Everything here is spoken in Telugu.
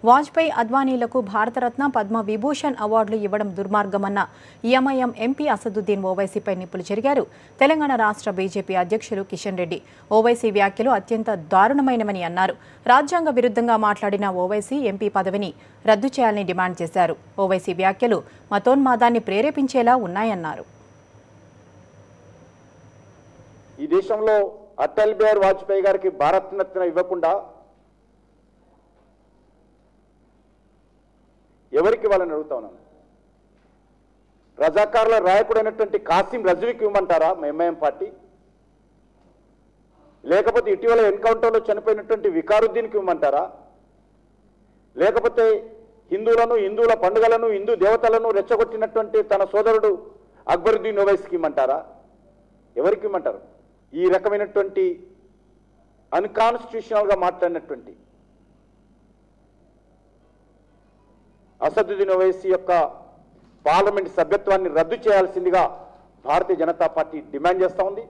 వాజ్పేయి అద్వానీలకు భారతరత్న పద్మ విభూషణ్ అవార్డులు ఇవ్వడం దుర్మార్గమన్న ఎంఐఎం ఎంపీ అసదుద్దీన్ ఓవైసీపై నిప్పులు చెరిగారు. తెలంగాణ రాష్ట్ర బీజేపీ అధ్యక్షులు కిషన్ రెడ్డి ఓవైసీ వ్యాఖ్యలు అత్యంత దారుణమైనవని అన్నారు. రాజ్యాంగ విరుద్ధంగా మాట్లాడిన ఓవైసీ ఎంపీ పదవిని రద్దు చేయాలని డిమాండ్ చేశారు. ఓవైసీ వ్యాఖ్యలు మతోన్మాదాన్ని ప్రేరేపించేలా ఉన్నాయన్నారు. ఈ దేశంలో అటల్ బిహారీ వాజ్పేయి గారికి భారతరత్న ఇవ్వకుండా ఎవరికి వాళ్ళని అడుగుతా ఉన్నాను. రజాకారుల రాయకుడైనటువంటి కాసిం రజ్వీకి ఇవ్వమంటారా ఎంఐఎం పార్టీ? లేకపోతే ఇటీవల ఎన్కౌంటర్లో చనిపోయినటువంటి వికారుద్దీన్కి ఇవ్వమంటారా? లేకపోతే హిందువుల పండుగలను హిందూ దేవతలను రెచ్చగొట్టినటువంటి తన సోదరుడు అక్బరుద్దీన్ ఓవైసీకి ఇవ్వమంటారా? ఎవరికి ఇవ్వమంటారు? ఈ రకమైనటువంటి అన్కాన్స్టిట్యూషనల్గా మాట్లాడినటువంటి అసదుద్దీన్ ఓవైసీ యొక్క పార్లమెంట్ సభ్యత్వాన్ని రద్దు చేయాల్సిందిగా భారతీయ జనతా పార్టీ డిమాండ్ చేస్తూ ఉంది.